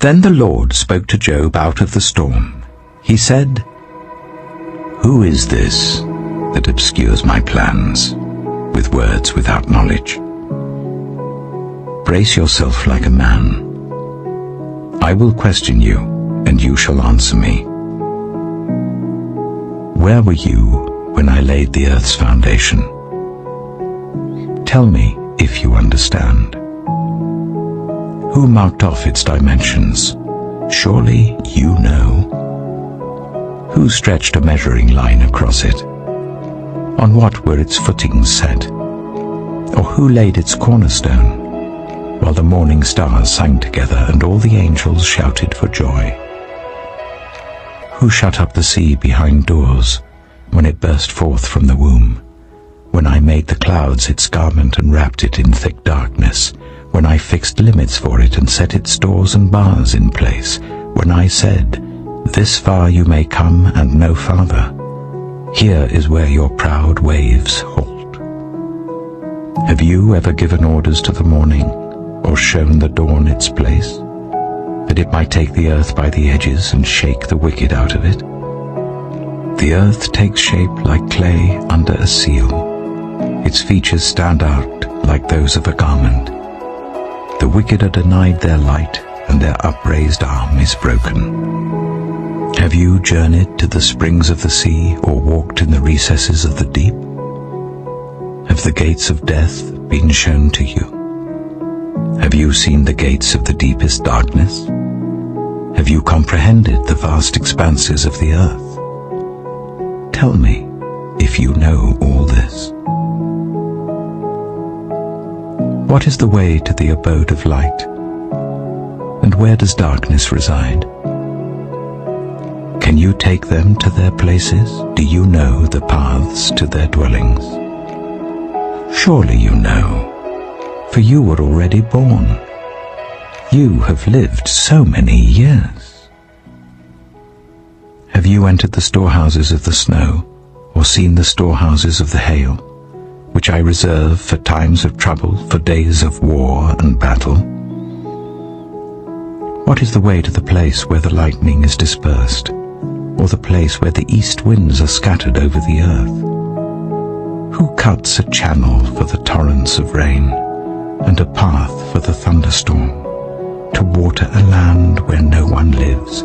Then the Lord spoke to Job out of the storm. He said, "Who is this that obscures my plans with words without knowledge? Brace yourself like a man. I will question you, and you shall answer me. Where were you when I laid the earth's foundation? Tell me if you understand. Who marked off its dimensions? Surely you know. Who stretched a measuring line across it? On what were its footings set? Or who laid its cornerstone, while the morning stars sang together and all the angels shouted for joy? Who shut up the sea behind doors when it burst forth from the womb? When I made the clouds its garment and wrapped it in thick darkness, when I fixed limits for it and set its doors and bars in place, when I said, 'This far you may come and no farther. Here is where your proud waves halt.' Have you ever given orders to the morning, or shown the dawn its place, that it might take the earth by the edges and shake the wicked out of it? The earth takes shape like clay under a seal. Its features stand out like those of a garment. The wicked are denied their light, and their upraised arm is broken. Have you journeyed to the springs of the sea, or walked in the recesses of the deep? Have the gates of death been shown to you? Have you seen the gates of the deepest darkness? Have you comprehended the vast expanses of the earth? Tell me if you know all this. What is the way to the abode of light? And where does darkness reside? Can you take them to their places? Do you know the paths to their dwellings? Surely you know, for you were already born. You have lived so many years. Have you entered the storehouses of the snow, or seen the storehouses of the hail, which I reserve for times of trouble, for days of war and battle? What is the way to the place where the lightning is dispersed, or the place where the east winds are scattered over the earth? Who cuts a channel for the torrents of rain, and a path for the thunderstorm, to water a land where no one lives,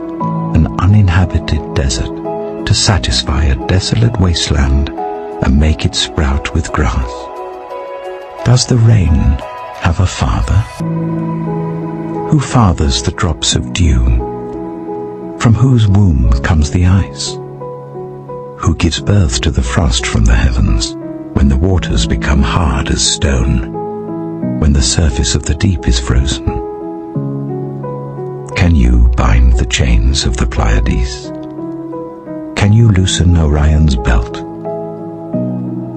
an uninhabited desert, to satisfy a desolate wasteland, and make it sprout with grass? Does the rain have a father? Who fathers the drops of dew? From whose womb comes the ice? Who gives birth to the frost from the heavens, when the waters become hard as stone, when the surface of the deep is frozen? Can you bind the chains of the Pleiades? Can you loosen Orion's belt?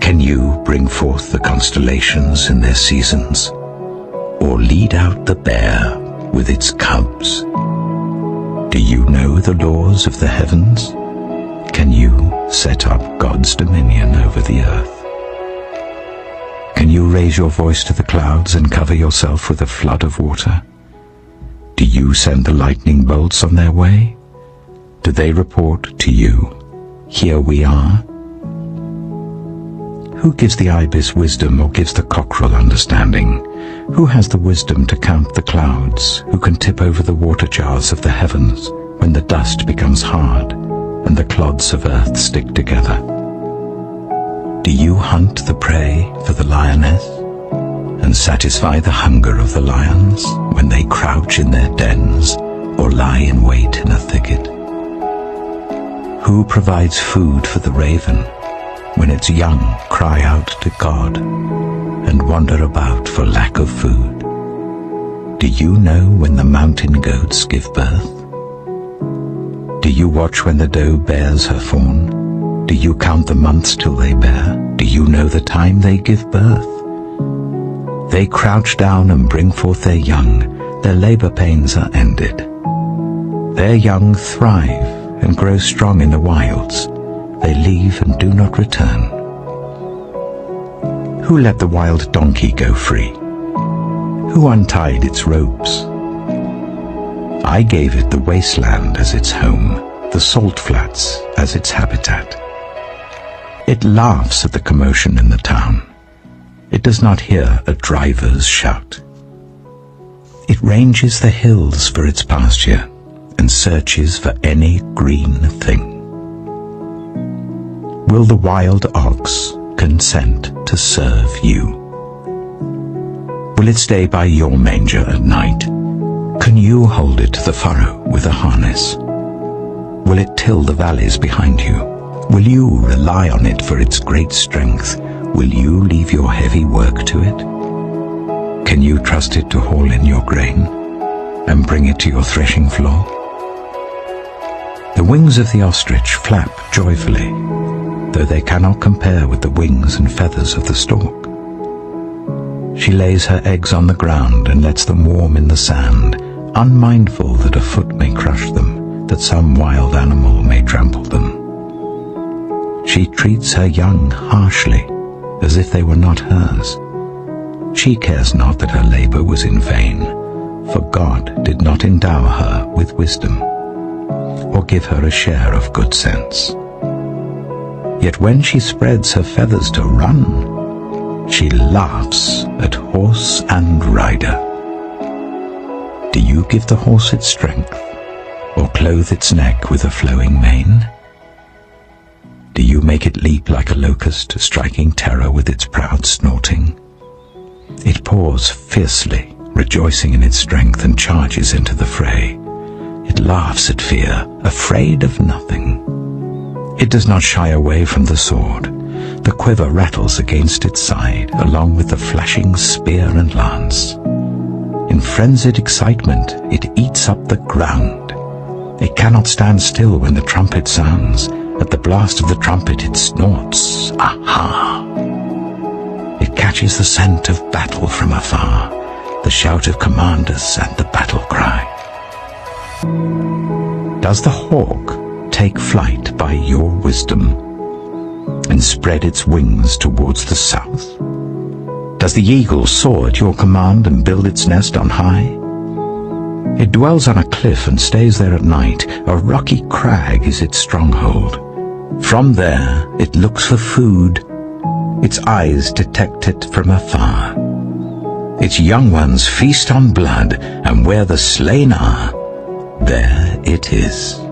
Can you bring forth the constellations in their seasons, or lead out the bear with its cubs? Do you know the laws of the heavens? Can you set up God's dominion over the earth? Can you raise your voice to the clouds and cover yourself with a flood of water? Do you send the lightning bolts on their way? Do they report to you, "Here we are"? Who gives the ibis wisdom, or gives the cockerel understanding? Who has the wisdom to count the clouds? Who can tip over the water jars of the heavens when the dust becomes hard and the clods of earth stick together? Do you hunt the prey for the lioness and satisfy the hunger of the lions when they crouch in their dens or lie in wait in a thicket? Who provides food for the raven when its young cry out to God and wander about for lack of food? Do you know when the mountain goats give birth? Do you watch when the doe bears her fawn? Do you count the months till they bear? Do you know the time they give birth? They crouch down and bring forth their young. Their labor pains are ended. Their young thrive and grow strong in the wilds. They leave and do not return. Who let the wild donkey go free? Who untied its ropes? I gave it the wasteland as its home, the salt flats as its habitat. It laughs at the commotion in the town. It does not hear a driver's shout. It ranges the hills for its pasture and searches for any green thing. Will the wild ox consent to serve you? Will it stay by your manger at night? Can you hold it to the furrow with a harness? Will it till the valleys behind you? Will you rely on it for its great strength? Will you leave your heavy work to it? Can you trust it to haul in your grain and bring it to your threshing floor? The wings of the ostrich flap joyfully, though they cannot compare with the wings and feathers of the stork. She lays her eggs on the ground and lets them warm in the sand, unmindful that a foot may crush them, that some wild animal may trample them. She treats her young harshly, as if they were not hers. She cares not that her labor was in vain, for God did not endow her with wisdom, or give her a share of good sense. Yet when she spreads her feathers to run, she laughs at horse and rider. Do you give the horse its strength, or clothe its neck with a flowing mane? Do you make it leap like a locust, striking terror with its proud snorting? It paws fiercely, rejoicing in its strength, and charges into the fray. It laughs at fear, afraid of nothing. It does not shy away from the sword. The quiver rattles against its side, along with the flashing spear and lance. In frenzied excitement, it eats up the ground. It cannot stand still when the trumpet sounds. At the blast of the trumpet it snorts, aha! It catches the scent of battle from afar, the shout of commanders and the battle cry. Does the hawk take flight by your wisdom and spread its wings towards the south? Does the eagle soar at your command and build its nest on high? It dwells on a cliff and stays there at night. A rocky crag is its stronghold. From there it looks for food. Its eyes detect it from afar. Its young ones feast on blood, and where the slain are, there it is.